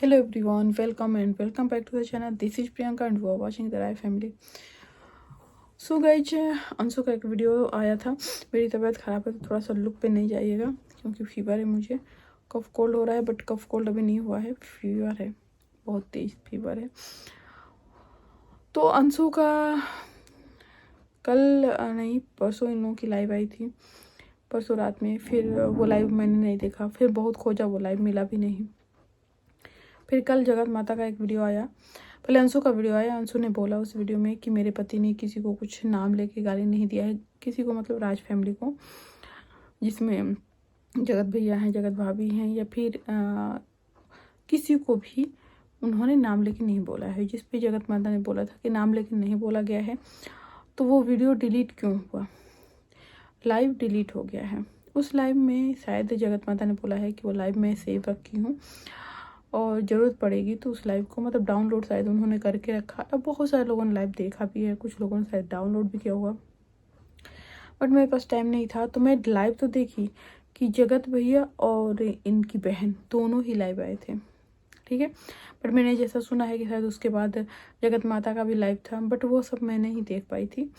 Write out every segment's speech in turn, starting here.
Hello everyone, welcome and welcome back to the channel. This is Priyanka and you are watching the Rai Family. So guys, Anshu का एक video आया था। मेरी तबीयत ख़राब है तो थोड़ा सा लुक पे नहीं जाइएगा क्योंकि फीवर है, मुझे कफ कोल्ड हो रहा है। बट कफ कोल्ड अभी नहीं हुआ है, फीवर है, बहुत तेज फीवर है। तो अंशु का कल नहीं परसों इन लोगों की लाइव आई थी, परसों रात में। फिर वो लाइव मैंने नहीं देखा, फिर बहुत खोजा, वो लाइव मिला भी नहीं। फिर कल जगत माता का एक वीडियो आया, पहले अंशु का वीडियो आया। अंशु ने बोला उस वीडियो में कि मेरे पति ने किसी को कुछ नाम लेके गाली नहीं दिया है, किसी को मतलब राज फैमिली को, जिसमें जगत भैया हैं, जगत भाभी हैं, या फिर किसी को भी उन्होंने नाम लेके नहीं बोला है। जिस पे जगत माता ने बोला था कि नाम लेके नहीं बोला गया है, तो वो वीडियो डिलीट क्यों हुआ, लाइव डिलीट हो गया है। उस लाइव में शायद जगत माता ने बोला है कि वो लाइव में सेव रखी हूँ और ज़रूरत पड़ेगी तो उस लाइव को मतलब डाउनलोड शायद उन्होंने करके रखा। अब बहुत सारे लोगों ने लाइव देखा भी है, कुछ लोगों ने शायद डाउनलोड भी किया हुआ, बट मेरे पास टाइम नहीं था। तो मैं लाइव तो देखी कि जगत भैया और इनकी बहन दोनों ही लाइव आए थे, ठीक है। बट मैंने जैसा सुना है कि शायद उसके बाद जगत माता का भी लाइव था, बट वो सब मैं नहीं देख पाई थी।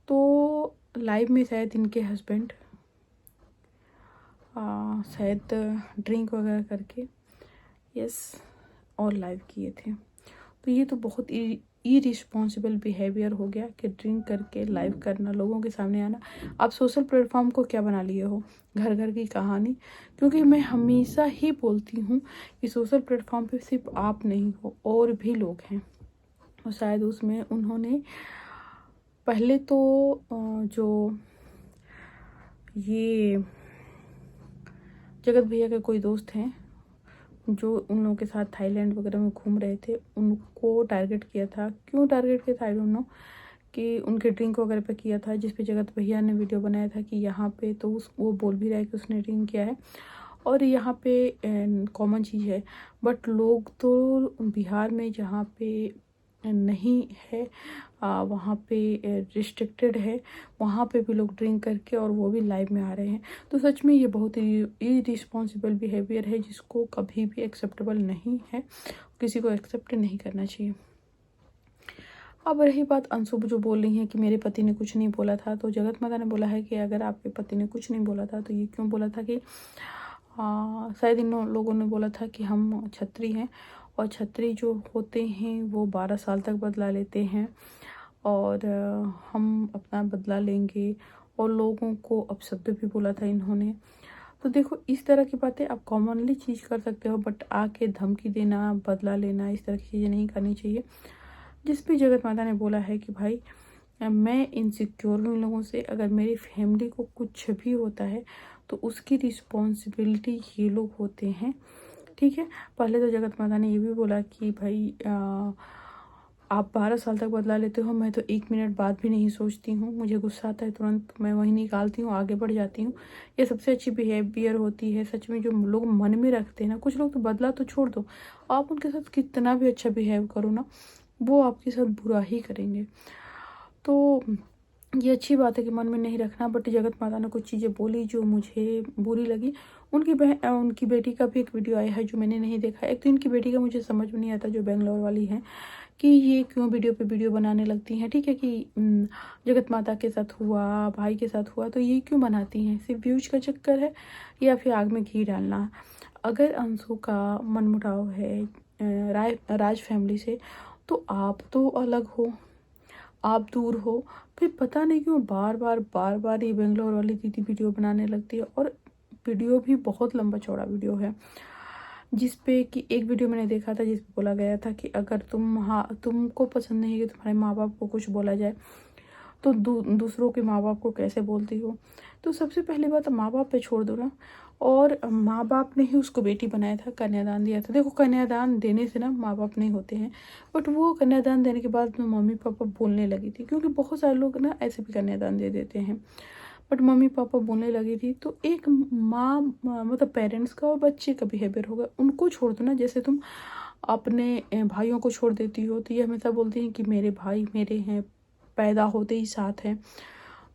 तो लाइव में शायद इनके हस्बैंड शायद ड्रिंक वगैरह करके और लाइव किए थे। तो ये तो बहुत इरिस्पॉन्सिबल बिहेवियर हो गया कि ड्रिंक करके लाइव करना, लोगों के सामने आना। आप सोशल प्लेटफॉर्म को क्या बना लिए हो, घर घर की कहानी। क्योंकि मैं हमेशा ही बोलती हूँ कि सोशल प्लेटफॉर्म पे सिर्फ आप नहीं हो, और भी लोग हैं। और शायद उसमें उन्होंने पहले तो जो ये जगत भैया के कोई दोस्त हैं जो उन लोगों के साथ थाईलैंड वगैरह में घूम रहे थे, उनको टारगेट किया था। क्यों टारगेट किया था आई डोंट नो, कि उनके ड्रिंक वगैरह पे किया था, जिस पे जगत भैया ने वीडियो बनाया था कि यहाँ पे तो वो बोल भी रहा है कि उसने ड्रिंक किया है और यहाँ पे कॉमन चीज़ है। बट लोग तो बिहार में जहाँ पे नहीं है वहाँ पे रिस्ट्रिक्टेड है, वहाँ पे भी लोग ड्रिंक करके और वो भी लाइव में आ रहे हैं। तो सच में ये बहुत ही इरिस्पॉन्सिबल बिहेवियर है, जिसको कभी भी एक्सेप्टेबल नहीं है, किसी को एक्सेप्ट नहीं करना चाहिए। अब रही बात अंशु जो बोल रही हैं कि मेरे पति ने कुछ नहीं बोला था, तो जगत माता ने बोला है कि अगर आपके पति ने कुछ नहीं बोला था तो ये क्यों बोला था कि शायद इन लोगों ने बोला था कि हम छत्री हैं और छत्री जो होते हैं वो 12 साल तक बदला लेते हैं और हम अपना बदला लेंगे, और लोगों को अपशब्द भी बोला था इन्होंने। तो देखो, इस तरह की बातें आप कॉमनली चीज़ कर सकते हो, बट आके धमकी देना, बदला लेना, इस तरह की चीज़ें नहीं करनी चाहिए। जिस पे जगत माता ने बोला है कि भाई मैं इनसिक्योर हूँ इन लोगों से, अगर मेरी फैमिली को कुछ भी होता है तो उसकी रिस्पॉन्सिबिलिटी ये लोग होते हैं, ठीक है। पहले तो जगत माता ने ये भी बोला कि भाई आप 12 साल तक बदला लेते हो, मैं तो 1 मिनट बाद भी नहीं सोचती हूँ, मुझे गुस्सा आता है तुरंत मैं वहीं निकालती हूँ, आगे बढ़ जाती हूँ। ये सबसे अच्छी बिहेवियर होती है सच में, जो लोग मन में रखते हैं ना। कुछ लोग तो बदला तो छोड़ दो, आप उनके साथ कितना भी अच्छा बिहेव करो ना, वो आपके साथ बुरा ही करेंगे। तो ये अच्छी बात है कि मन में नहीं रखना। बट जगत माता ने कुछ चीज़ें बोली जो मुझे बुरी लगी। उनकी बेटी का भी एक वीडियो आया है जो मैंने नहीं देखा। एक तो इनकी बेटी का मुझे समझ में नहीं आता, जो बेंगलोर वाली है, कि ये क्यों वीडियो पे वीडियो बनाने लगती हैं। ठीक है कि जगत माता के साथ हुआ, भाई के साथ हुआ, तो ये क्यों बनाती हैं, सिर्फ व्यूज का चक्कर है या फिर आग में घी डालना। अगर अंशु का मनमुटाव है राज फैमिली से, तो आप तो अलग हो, आप दूर हो, फिर पता नहीं क्यों बार बार ये बेंगलोर वाली दीदी वीडियो बनाने लगती है। और वीडियो भी बहुत लंबा चौड़ा वीडियो है, जिस पे कि एक वीडियो मैंने देखा था जिस पे बोला गया था कि अगर तुमको पसंद नहीं है कि तुम्हारे माँ बाप को कुछ बोला जाए तो दूसरों के माँ बाप को कैसे बोलती हो। तो सबसे पहली बात माँ बाप पे छोड़ दो ना। और माँ बाप ने ही उसको बेटी बनाया था, कन्यादान दिया था। देखो, कन्यादान देने से ना माँ बाप नहीं होते हैं, बट वो कन्यादान देने के बाद मम्मी पापा बोलने लगी थी, क्योंकि बहुत सारे लोग ना ऐसे भी कन्यादान दे देते हैं। बट मम्मी पापा बोलने लगी थी, तो एक माँ मतलब पेरेंट्स का और बच्चे का बिहेवियर होगा, उनको छोड़ दो ना। जैसे तुम अपने भाइयों को छोड़ देती हो, तो ये हमेशा बोलती हैं कि मेरे भाई मेरे हैं, पैदा होते ही साथ हैं।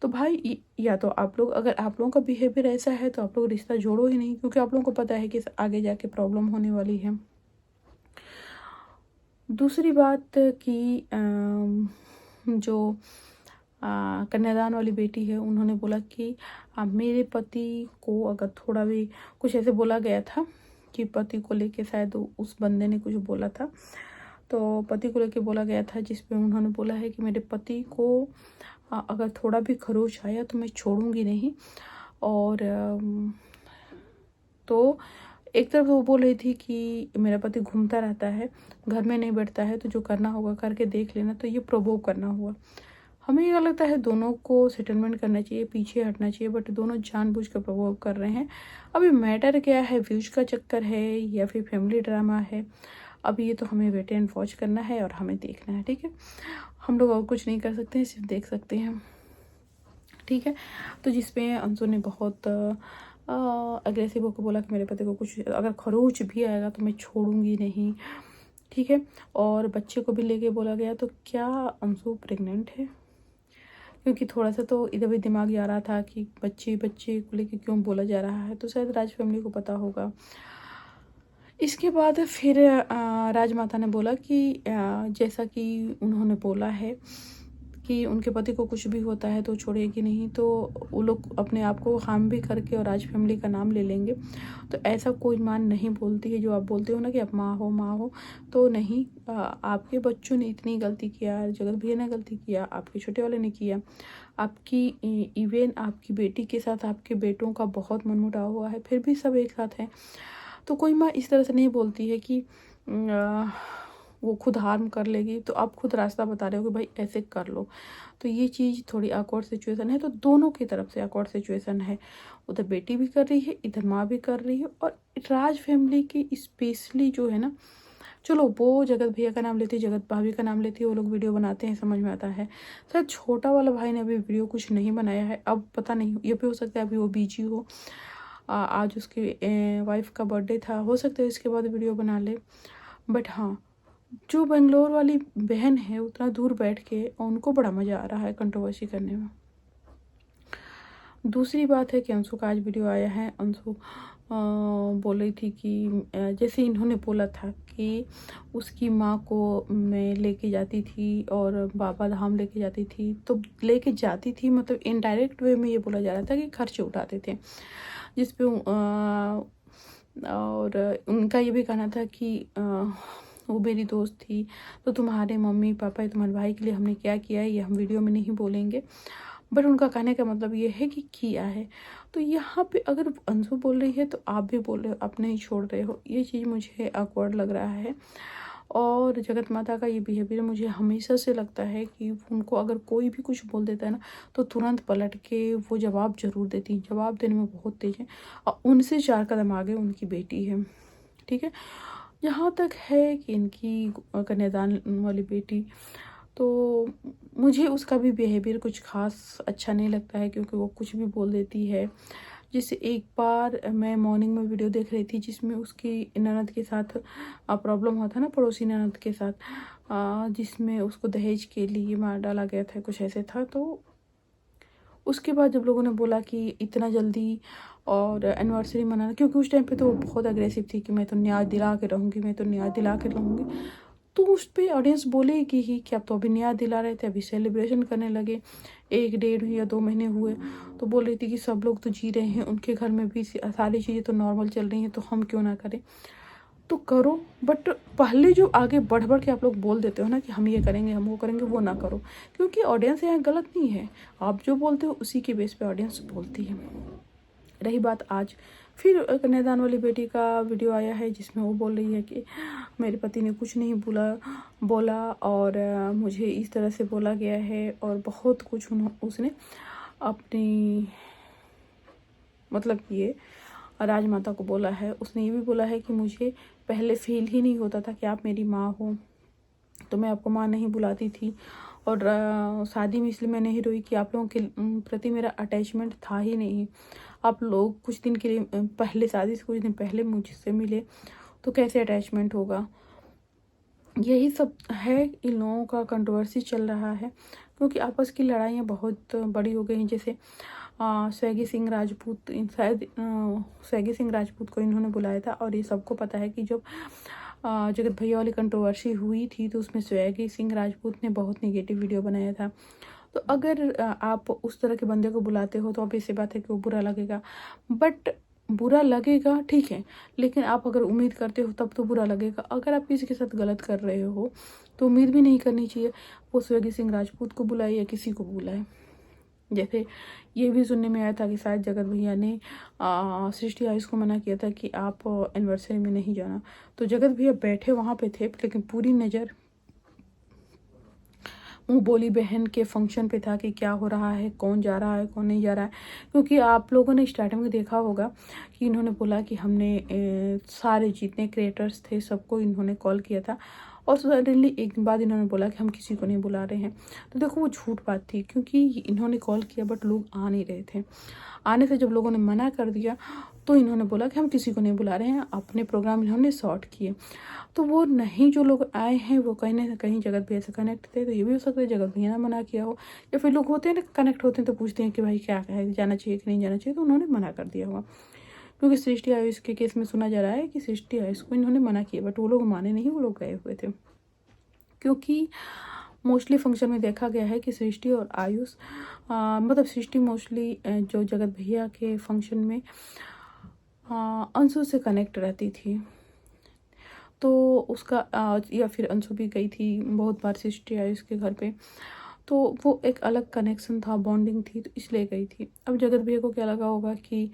तो भाई या तो आप लोग, अगर आप लोगों का बिहेवियर ऐसा है तो आप लोग रिश्ता जोड़ो ही नहीं, क्योंकि आप लोगों को पता है कि आगे जाके प्रॉब्लम होने वाली है। दूसरी बात कि जो कन्यादान वाली बेटी है, उन्होंने बोला कि मेरे पति को अगर थोड़ा भी कुछ ऐसे बोला गया था कि पति को लेके शायद उस बंदे ने कुछ बोला था, तो पति को लेके बोला गया था, जिसपे उन्होंने बोला है कि मेरे पति को अगर थोड़ा भी खरोच आया तो मैं छोड़ूंगी नहीं। और तो एक तरफ वो बोल रही थी कि मेरा पति घूमता रहता है, घर में नहीं बैठता है, तो जो करना होगा करके देख लेना। तो ये प्रोवोक करना हुआ। हमें ये लगता है दोनों को सेटलमेंट करना चाहिए, पीछे हटना चाहिए, बट दोनों जानबूझ कर प्रोवोक कर रहे हैं। अभी मैटर क्या है, व्यूज का चक्कर है या फिर फैमिली ड्रामा है, अभी ये तो हमें वेट एंड वॉच करना है और हमें देखना है। ठीक है, हम लोग और कुछ नहीं कर सकते हैं, सिर्फ देख सकते हैं। ठीक है, तो जिसमें अंशु ने बहुत अग्रेसिव होकर बोला कि मेरे पति को कुछ अगर खरोच भी आएगा तो मैं छोड़ूंगी नहीं। ठीक है, और बच्चे को भी लेके बोला गया। तो क्या अंशु प्रेग्नेंट है? क्योंकि थोड़ा सा तो इधर भी दिमाग आ रहा था कि बच्चे को लेके क्यों बोला जा रहा है, तो शायद राज फैमिली को पता होगा। इसके बाद फिर राजमाता ने बोला कि जैसा कि उन्होंने बोला है कि उनके पति को कुछ भी होता है तो छोड़ेगी नहीं, तो वो लोग अपने आप को हार्म भी करके और राज फैमिली का नाम ले लेंगे। तो ऐसा कोई माँ नहीं बोलती है। जो आप बोलते हो ना कि आप माँ हो, तो नहीं, आपके बच्चों ने इतनी गलती किया, जगत भैया ने गलती किया, आपके छोटे वाले ने किया, आपकी इवन आपकी बेटी के साथ आपके बेटों का बहुत मनमुटाव हुआ है, फिर भी सब एक साथ हैं। तो कोई माँ इस तरह से नहीं बोलती है कि वो खुद हार्म कर लेगी। तो आप खुद रास्ता बता रहे हो कि भाई ऐसे कर लो। तो ये चीज़ थोड़ी ऑकवर्ड सिचुएशन है, तो दोनों की तरफ से ऑकवर्ड सिचुएशन है। उधर बेटी भी कर रही है, इधर माँ भी कर रही है। और राज फैमिली की स्पेशली जो है ना, चलो वो जगत भैया का नाम लेती है, जगत भाभी का नाम लेती है, वो लोग वीडियो बनाते हैं, समझ में आता है। शायद छोटा वाला भाई ने अभी वीडियो कुछ नहीं बनाया है, अब पता नहीं, ये भी हो सकता है अभी वो बिजी हो। आज उसकी वाइफ का बर्थडे था, हो सकता है इसके बाद वीडियो बना ले। बट हाँ, जो बेंगलोर वाली बहन है उतना दूर बैठ के उनको बड़ा मज़ा आ रहा है कंट्रोवर्सी करने में। दूसरी बात है कि अंशु का आज वीडियो आया है। अंशु बोल रही थी कि जैसे इन्होंने बोला था कि उसकी माँ को मैं लेके जाती थी और बाबा धाम लेके जाती थी, तो लेके जाती थी मतलब इनडायरेक्ट वे में ये बोला जा रहा था कि खर्चे उठाते थे, जिसपे और उनका ये भी कहना था कि वो मेरी दोस्त थी, तो तुम्हारे मम्मी पापा या तुम्हारे भाई के लिए हमने क्या किया है ये हम वीडियो में नहीं बोलेंगे। बट उनका कहने का मतलब ये है कि किया है। तो यहाँ पे अगर अंशु बोल रही है तो आप भी बोल रहे हो, आप नहीं छोड़ रहे हो, ये चीज़ मुझे ऑकवर्ड लग रहा है। और जगत माता का ये बिहेवियर मुझे हमेशा से लगता है कि उनको अगर कोई भी कुछ बोल देता है ना, तो तुरंत पलट के वो जवाब जरूर देती हैं, जवाब देने में बहुत तेज है। और उनसे 4 कदम आगे उनकी बेटी है। ठीक है, यहाँ तक है कि इनकी कन्यादान वाली बेटी, तो मुझे उसका भी बिहेवियर कुछ खास अच्छा नहीं लगता है, क्योंकि वो कुछ भी बोल देती है। जैसे एक बार मैं मॉर्निंग में वीडियो देख रही थी जिसमें उसकी ननद के साथ प्रॉब्लम हुआ था ना, पड़ोसी ननद के साथ, जिसमें उसको दहेज के लिए मार डाला गया था, कुछ ऐसे था। तो उसके बाद जब लोगों ने बोला कि इतना जल्दी और एनिवर्सरी मनाना, क्योंकि उस टाइम पे तो वो बहुत अग्रेसिव थी कि मैं तो न्याय दिला के रहूँगी, मैं तो न्याय दिला के रहूँगी। तो उस पर ऑडियंस बोलेगी ही कि अब तो अभी न्याय दिला रहे थे, अभी सेलिब्रेशन करने लगे, 1 डेढ़ या 2 महीने हुए। तो बोल रही थी कि सब लोग तो जी रहे हैं, उनके घर में भी सारी चीज़ें तो नॉर्मल चल रही हैं, तो हम क्यों ना करें। तो करो, बट पहले जो आगे बढ़ बढ़ के आप लोग बोल देते हो ना कि हम ये करेंगे, हम वो करेंगे, वो ना करो। क्योंकि ऑडियंस यहाँ गलत नहीं है, आप जो बोलते हो उसी के बेस पे ऑडियंस बोलती है। रही बात आज फिर कन्यादान वाली बेटी का वीडियो आया है, जिसमें वो बोल रही है कि मेरे पति ने कुछ नहीं बोला और मुझे इस तरह से बोला गया है, और बहुत कुछ उसने अपनी मतलब ये राजमाता को बोला है। उसने ये भी बोला है कि मुझे पहले फील ही नहीं होता था कि आप मेरी माँ हो, तो मैं आपको माँ नहीं बुलाती थी। और शादी में इसलिए मैं नहीं रोई कि आप लोगों के प्रति मेरा अटैचमेंट था ही नहीं। आप लोग कुछ दिन के लिए पहले, शादी से कुछ दिन पहले मुझसे मिले, तो कैसे अटैचमेंट होगा। यही सब है, इन लोगों का कंट्रोवर्सी चल रहा है, क्योंकि आपस की लड़ाइयाँ बहुत बड़ी हो गई हैं। जैसे स्वैगी सिंह राजपूत, शायद स्वैगी सिंह राजपूत को इन्होंने बुलाया था, और ये सबको पता है कि जब जगत भैया वाली कंट्रोवर्सी हुई थी तो उसमें स्वैगी सिंह राजपूत ने बहुत नेगेटिव वीडियो बनाया था। तो अगर आप उस तरह के बंदे को बुलाते हो तो ऑब्वियस सी बात है कि वो बुरा लगेगा। बट बुरा लगेगा ठीक है, लेकिन आप अगर उम्मीद करते हो तब तो बुरा लगेगा। अगर आप किसी के साथ गलत कर रहे हो तो उम्मीद भी नहीं करनी चाहिए। वो स्वैगी सिंह राजपूत को बुलाए या किसी को बुलाए। जैसे ये भी सुनने में आया था कि शायद जगत भैया ने सृष्टि आयुष को मना किया था कि आप एनिवर्सरी में नहीं जाना। तो जगत भैया बैठे वहाँ पे थे, लेकिन पूरी नज़र मुँह बोली बहन के फंक्शन पे था कि क्या हो रहा है, कौन जा रहा है, कौन नहीं जा रहा है। क्योंकि आप लोगों ने स्टार्टिंग में देखा होगा कि इन्होंने बोला कि हमने सारे जितने क्रिएटर्स थे सबको इन्होंने कॉल किया था, और सडनली एक दिन बाद इन्होंने बोला कि हम किसी को नहीं बुला रहे हैं। तो देखो वो झूठ बात थी, क्योंकि इन्होंने कॉल किया बट लोग आ नहीं रहे थे। आने से जब लोगों ने मना कर दिया तो इन्होंने बोला कि हम किसी को नहीं बुला रहे हैं, अपने प्रोग्राम इन्होंने शॉर्ट किए। तो वो नहीं जो लोग आए हैं वो कहीं ना कहीं जगत भैया से कनेक्ट थे। तो ये भी हो सकता है जगत भैया ने मना किया हो, या फिर लोग होते हैं ना कनेक्ट होते हैं तो पूछते हैं कि भाई क्या है, जाना चाहिए कि नहीं जाना चाहिए, तो उन्होंने मना कर दिया होगा। क्योंकि सृष्टि आयुष के केस में सुना जा रहा है कि सृष्टि आयुष को इन्होंने मना किया बट वो लोग माने नहीं, वो लोग गए हुए थे। क्योंकि मोस्टली फंक्शन में देखा गया है कि सृष्टि और आयुष मतलब सृष्टि मोस्टली जो जगत भैया के फंक्शन में अंशु से कनेक्ट रहती थी। तो उसका या फिर अंशु भी गई थी बहुत बार सृष्टि आयुष के घर पे, तो वो एक अलग कनेक्शन था, बॉन्डिंग थी, तो इसलिए गई थी। अब जगत भैया को क्या लगा होगा कि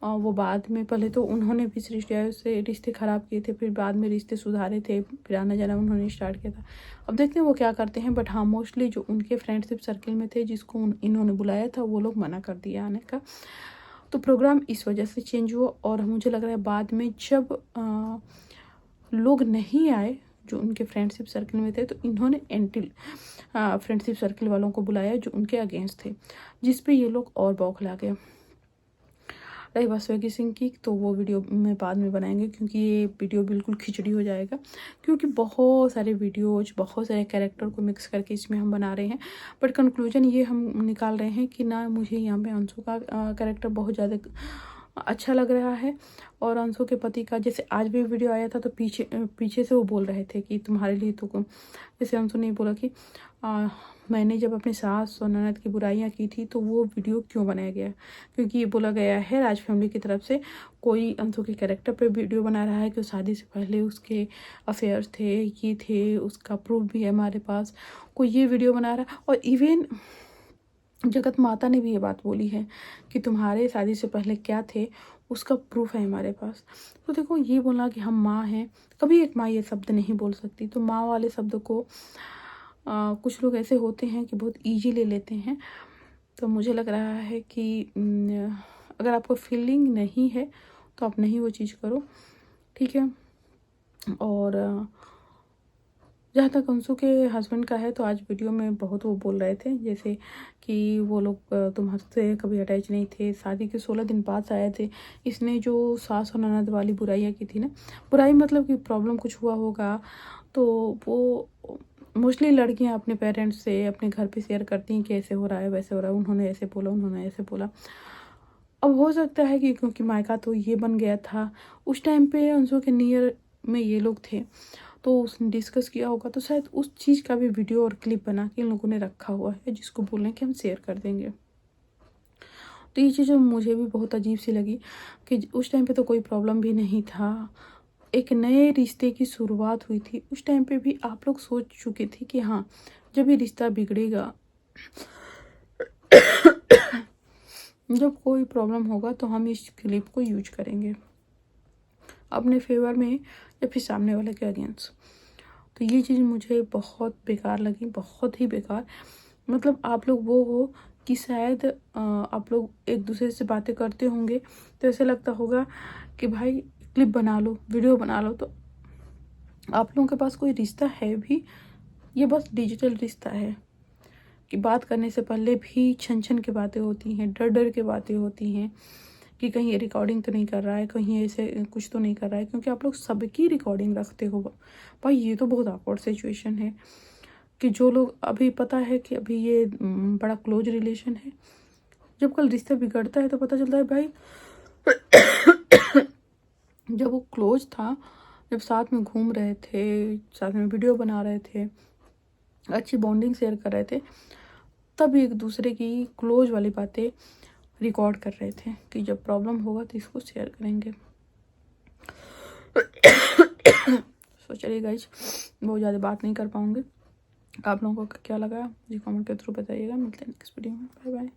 वो बाद में, पहले तो उन्होंने भी सृष्टि आयुष से रिश्ते ख़राब किए थे, फिर बाद में रिश्ते सुधारे थे, फिर आना जाना उन्होंने स्टार्ट किया था। अब देखते हैं वो क्या करते हैं। बट हाँ, मोस्टली जो उनके फ्रेंडशिप सर्किल में थे जिसको इन्होंने बुलाया था वो लोग मना कर दिया आने का। तो प्रोग्राम इस वजह से चेंज हुआ। और मुझे लग रहा है बाद में जब लोग नहीं आए जो उनके फ्रेंडशिप सर्किल में थे, तो इन्होंने एंटी फ्रेंडशिप सर्किल वालों को बुलाया जो उनके अगेंस्ट थे, जिस पे ये लोग और बौखला गए। रही बात स्वैगी सिंह की, तो वो वीडियो में बाद में बनाएंगे, क्योंकि ये वीडियो बिल्कुल खिचड़ी हो जाएगा। क्योंकि बहुत सारे वीडियोज, बहुत सारे कैरेक्टर को मिक्स करके इसमें हम बना रहे हैं। बट कंक्लूजन ये हम निकाल रहे हैं कि ना, मुझे यहाँ पे अंशु का कैरेक्टर बहुत ज़्यादा अच्छा लग रहा है। और अंशु के पति का, जैसे आज भी वीडियो आया था तो पीछे से वो बोल रहे थे कि तुम्हारे लिए तो, जैसे अंशु ने बोला कि मैंने जब अपनी सास और ननद की बुराइयां की थी तो वो वीडियो क्यों बनाया गया, क्योंकि ये बोला गया है राज फैमिली की तरफ से कोई अंशु के कैरेक्टर पे वीडियो बना रहा है कि शादी से पहले उसके अफेयर्स थे, ये थे, उसका प्रूफ भी है हमारे पास, कोई ये वीडियो बना रहा है। और इवन जगत माता ने भी ये बात बोली है कि तुम्हारे शादी से पहले क्या थे उसका प्रूफ है हमारे पास। तो देखो, ये बोलना कि हम माँ हैं, कभी एक माँ ये शब्द नहीं बोल सकती। तो माँ वाले शब्द को कुछ लोग ऐसे होते हैं कि बहुत ईजी ले लेते हैं। तो मुझे लग रहा है कि अगर आपको फीलिंग नहीं है तो आप नहीं वो चीज़ करो, ठीक है। और जहाँ तक अंशु के हस्बैंड का है, तो आज वीडियो में बहुत वो बोल रहे थे जैसे कि वो लोग तुम्हारे कभी अटैच नहीं थे, शादी के 16 दिन बाद आए थे। इसने जो सास और ननद वाली बुराइयाँ की थी ना, बुराई मतलब कि प्रॉब्लम कुछ हुआ होगा, तो वो मोस्टली लड़कियां अपने पेरेंट्स से अपने घर पे शेयर करती हैं कि ऐसे हो रहा है, वैसे हो रहा है, उन्होंने ऐसे बोला, उन्होंने ऐसे बोला। अब हो सकता है कि क्योंकि मायका तो ये बन गया था, उस टाइम पे अंशु के नियर में ये लोग थे, तो उसने डिस्कस किया होगा, तो शायद उस चीज़ का भी वीडियो और क्लिप बना के इन लोगों ने रखा हुआ है, जिसको बोल रहे हैं कि हम शेयर कर देंगे। तो ये चीज़ मुझे भी बहुत अजीब सी लगी कि उस टाइम पे तो कोई प्रॉब्लम भी नहीं था, एक नए रिश्ते की शुरुआत हुई थी। उस टाइम पे भी आप लोग सोच चुके थे कि हाँ, जब ये रिश्ता बिगड़ेगा, जब कोई प्रॉब्लम होगा तो हम इस क्लिप को यूज करेंगे अपने फेवर में या फिर सामने वाले के अगेंस्ट। तो ये चीज़ मुझे बहुत बेकार लगी, बहुत ही बेकार। मतलब आप लोग वो हो कि शायद आप लोग एक दूसरे से बातें करते होंगे तो ऐसे लगता होगा कि भाई क्लिप बना लो, वीडियो बना लो। तो आप लोगों के पास कोई रिश्ता है भी, ये बस डिजिटल रिश्ता है कि बात करने से पहले भी छन छन की बातें होती हैं, डर डर के बातें होती हैं कि कहीं ये रिकॉर्डिंग तो नहीं कर रहा है, कहीं ऐसे कुछ तो नहीं कर रहा है, क्योंकि आप लोग सबकी रिकॉर्डिंग रखते हो। भाई ये तो बहुत ऑकवर्ड सिचुएशन है कि जो लोग अभी पता है कि अभी ये बड़ा क्लोज रिलेशन है, जब कल रिश्ता बिगड़ता है तो पता चलता है भाई जब वो क्लोज था जब साथ में घूम रहे थे, साथ में वीडियो बना रहे थे, अच्छी बॉन्डिंग शेयर कर रहे थे, तब एक दूसरे की क्लोज वाली बातें रिकॉर्ड कर रहे थे कि जब प्रॉब्लम होगा तो इसको शेयर करेंगे। सो चलिए गाइज, बहुत ज़्यादा बात नहीं कर पाऊँगी। आप लोगों को क्या लगा मुझे कमेंट के थ्रू बताइएगा। मिलते हैं नेक्स्ट वीडियो में। Bye bye.